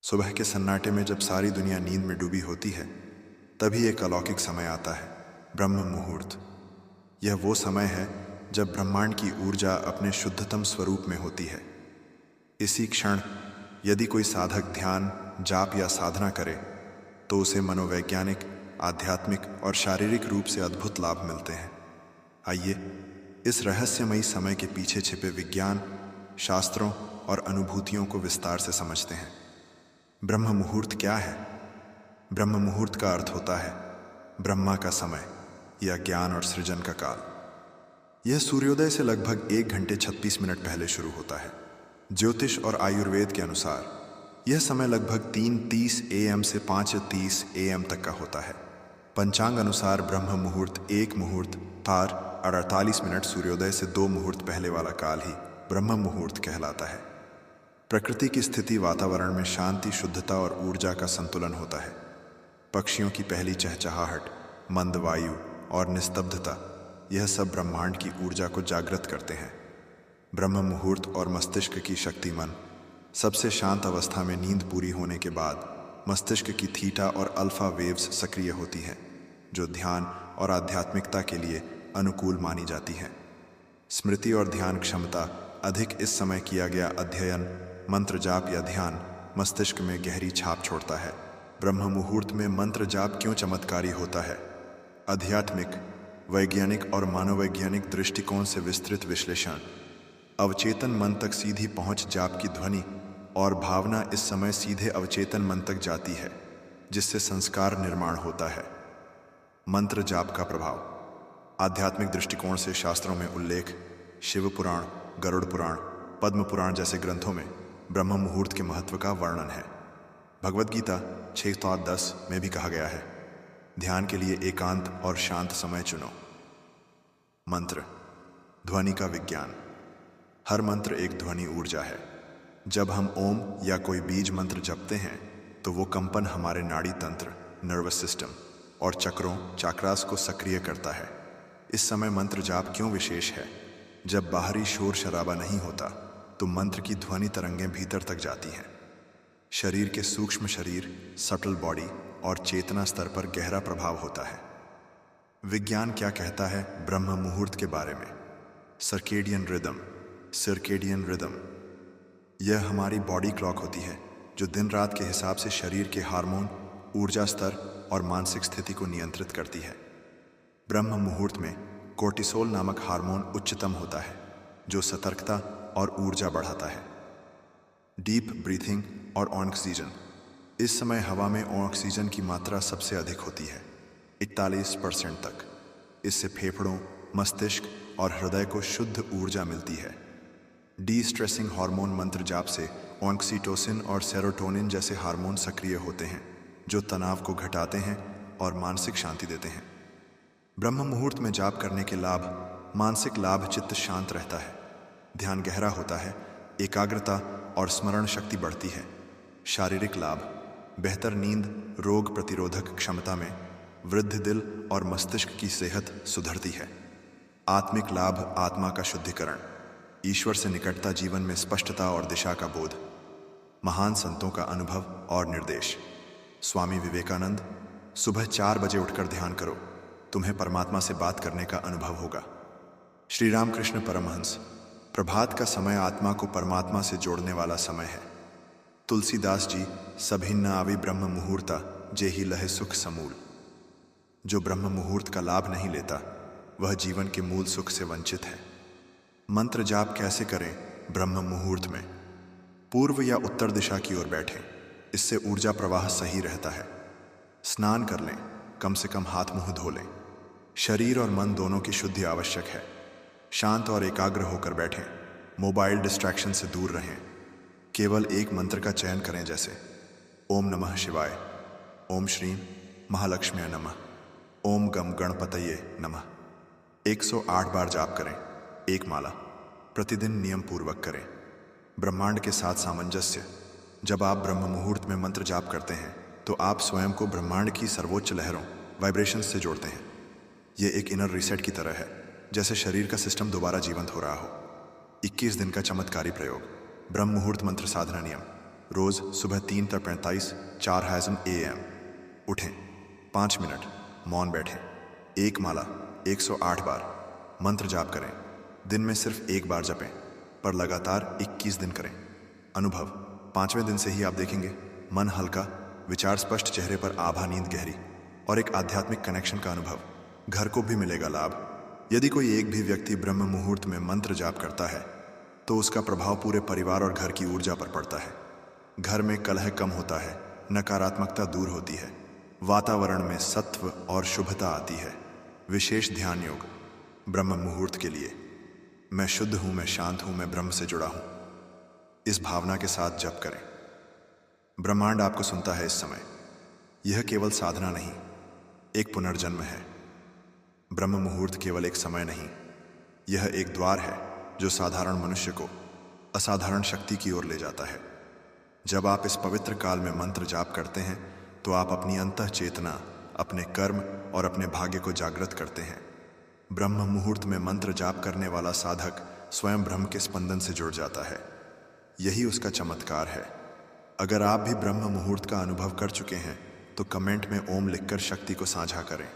सुबह के सन्नाटे में जब सारी दुनिया नींद में डूबी होती है, तभी एक अलौकिक समय आता है, ब्रह्म मुहूर्त। यह वो समय है जब ब्रह्मांड की ऊर्जा अपने शुद्धतम स्वरूप में होती है। इसी क्षण यदि कोई साधक ध्यान, जाप या साधना करे तो उसे मनोवैज्ञानिक, आध्यात्मिक और शारीरिक रूप से अद्भुत लाभ मिलते हैं। आइए इस रहस्यमयी समय के पीछे छिपे विज्ञान, शास्त्रों और अनुभूतियों को विस्तार से समझते हैं। ब्रह्म मुहूर्त क्या है? ब्रह्म मुहूर्त का अर्थ होता है ब्रह्मा का समय या ज्ञान और सृजन का काल। यह सूर्योदय से लगभग 1 घंटे 36 मिनट पहले शुरू होता है। ज्योतिष और आयुर्वेद के अनुसार यह समय लगभग 3:30 AM से 5:30 AM तक का होता है। पंचांग अनुसार ब्रह्म मुहूर्त 1 मुहूर्त 48 मिनट सूर्योदय से 2 मुहूर्त पहले वाला काल ही ब्रह्म मुहूर्त कहलाता है। प्रकृति की स्थिति, वातावरण में शांति, शुद्धता और ऊर्जा का संतुलन होता है। पक्षियों की पहली चहचहाहट, मंद वायु और निस्तब्धता, यह सब ब्रह्मांड की ऊर्जा को जागृत करते हैं। ब्रह्म मुहूर्त और मस्तिष्क की शक्ति मन। सबसे शांत अवस्था में नींद पूरी होने के बाद मस्तिष्क की थीटा और अल्फा वेव्स सक्रिय होती हैं, जो ध्यान और आध्यात्मिकता के लिए अनुकूल मानी जाती हैं। स्मृति और ध्यान क्षमता अधिक। इस समय किया गया अध्ययन, मंत्र जाप या ध्यान मस्तिष्क में गहरी छाप छोड़ता है। ब्रह्म मुहूर्त में मंत्र जाप क्यों चमत्कारी होता है? आध्यात्मिक, वैज्ञानिक और मनोवैज्ञानिक दृष्टिकोण से विस्तृत विश्लेषण। अवचेतन मन तक सीधी पहुंच। जाप की ध्वनि और भावना इस समय सीधे अवचेतन मन तक जाती है, जिससे संस्कार निर्माण होता है। मंत्र जाप का प्रभाव। आध्यात्मिक दृष्टिकोण से शास्त्रों में उल्लेख, शिव पुराण, गरुड़ पुराण, पद्म पुराण जैसे ग्रंथों में ब्रह्म मुहूर्त के महत्व का वर्णन है। भगवद गीता 6:10 में भी कहा गया है, ध्यान के लिए एकांत और शांत समय चुनो। मंत्र, ध्वनि का विज्ञान। हर मंत्र एक ध्वनि ऊर्जा है। जब हम ओम या कोई बीज मंत्र जपते हैं तो वो कंपन हमारे नाड़ी तंत्र, नर्वस सिस्टम और चाक्रास को सक्रिय करता है। इस समय मंत्र जाप क्यों विशेष है? जब बाहरी शोर शराबा नहीं होता तो मंत्र की ध्वनि तरंगें भीतर तक जाती हैं। शरीर के सूक्ष्म शरीर, सटल बॉडी और चेतना स्तर पर गहरा प्रभाव होता है। विज्ञान क्या कहता है ब्रह्म मुहूर्त के बारे में? Circadian rhythm. यह हमारी बॉडी क्लॉक होती है जो दिन रात के हिसाब से शरीर के हार्मोन, ऊर्जा स्तर और मानसिक स्थिति को नियंत्रित करती है। ब्रह्म मुहूर्त में कोर्टिसोल नामक हार्मोन उच्चतम होता है, जो सतर्कता और ऊर्जा बढ़ाता है। डीप ब्रीथिंग और ऑक्सीजन। इस समय हवा में ऑक्सीजन की मात्रा सबसे अधिक होती है, 41% तक। इससे फेफड़ों, मस्तिष्क और हृदय को शुद्ध ऊर्जा मिलती है। D stressing hormone. मंत्र जाप से ऑक्सीटोसिन और सेरोटोनिन जैसे हार्मोन सक्रिय होते हैं, जो तनाव को घटाते हैं और मानसिक शांति देते हैं। ब्रह्म मुहूर्त में जाप करने के लाभ। मानसिक लाभ, चित्त शांत रहता है, ध्यान गहरा होता है, एकाग्रता और स्मरण शक्ति बढ़ती है। शारीरिक लाभ, बेहतर नींद, रोग प्रतिरोधक क्षमता में वृद्धि, दिल और मस्तिष्क की सेहत सुधरती है। आत्मिक लाभ, आत्मा का शुद्धिकरण, ईश्वर से निकटता, जीवन में स्पष्टता और दिशा का बोध। महान संतों का अनुभव और निर्देश। स्वामी विवेकानंद, सुबह 4 बजे उठकर ध्यान करो, तुम्हें परमात्मा से बात करने का अनुभव होगा। श्री रामकृष्ण परमहंस, प्रभात का समय आत्मा को परमात्मा से जोड़ने वाला समय है। तुलसीदास जी, सभिन्न आवी ब्रह्म मुहूर्ता, जेहि लहे सुख समूल। जो ब्रह्म मुहूर्त का लाभ नहीं लेता वह जीवन के मूल सुख से वंचित है। मंत्र जाप कैसे करें ब्रह्म मुहूर्त में? पूर्व या उत्तर दिशा की ओर बैठें, इससे ऊर्जा प्रवाह सही रहता है। स्नान कर लें, कम से कम हाथ मुंह धो लें। शरीर और मन दोनों की शुद्धि आवश्यक है। शांत और एकाग्र होकर बैठें, मोबाइल डिस्ट्रैक्शन से दूर रहें। केवल एक मंत्र का चयन करें, जैसे ओम नमः शिवाय, ओम श्रीम महालक्ष्मी नमः, ओम गम गणपतये नमः। 108 बार जाप करें, एक माला प्रतिदिन नियम पूर्वक करें। ब्रह्मांड के साथ सामंजस्य। जब आप ब्रह्म मुहूर्त में मंत्र जाप करते हैं तो आप स्वयं को ब्रह्मांड की सर्वोच्च लहरों, वाइब्रेशंस से जोड़ते हैं। ये एक इनर रीसेट की तरह है, जैसे शरीर का सिस्टम दोबारा जीवंत हो रहा हो। 21 दिन का चमत्कारी प्रयोग। ब्रह्म मुहूर्त मंत्र साधना नियम। रोज़ सुबह 3:45 4 AM। उठें, 5 मिनट मौन बैठें, एक माला 108 बार मंत्र जाप करें। दिन में सिर्फ एक बार जपें, पर लगातार 21 दिन करें। अनुभव, 5वें दिन से ही आप देखेंगे मन हल्का, विचार स्पष्ट, चेहरे पर आभा, नींद गहरी और एक आध्यात्मिक कनेक्शन का अनुभव। घर को भी मिलेगा लाभ। यदि कोई एक भी व्यक्ति ब्रह्म मुहूर्त में मंत्र जाप करता है तो उसका प्रभाव पूरे परिवार और घर की ऊर्जा पर पड़ता है। घर में कलह कम होता है, नकारात्मकता दूर होती है, वातावरण में सत्व और शुभता आती है। विशेष ध्यान योग ब्रह्म मुहूर्त के लिए। मैं शुद्ध हूं, मैं शांत हूं, मैं ब्रह्म से जुड़ा हूं, इस भावना के साथ जप करें। ब्रह्मांड आपको सुनता है इस समय। यह केवल साधना नहीं, एक पुनर्जन्म है। ब्रह्म मुहूर्त केवल एक समय नहीं, यह एक द्वार है जो साधारण मनुष्य को असाधारण शक्ति की ओर ले जाता है। जब आप इस पवित्र काल में मंत्र जाप करते हैं तो आप अपनी अंतः चेतना, अपने कर्म और अपने भाग्य को जागृत करते हैं। ब्रह्म मुहूर्त में मंत्र जाप करने वाला साधक स्वयं ब्रह्म के स्पंदन से जुड़ जाता है। यही उसका चमत्कार है। अगर आप भी ब्रह्म मुहूर्त का अनुभव कर चुके हैं तो कमेंट में ओम लिखकर शक्ति को साझा करें।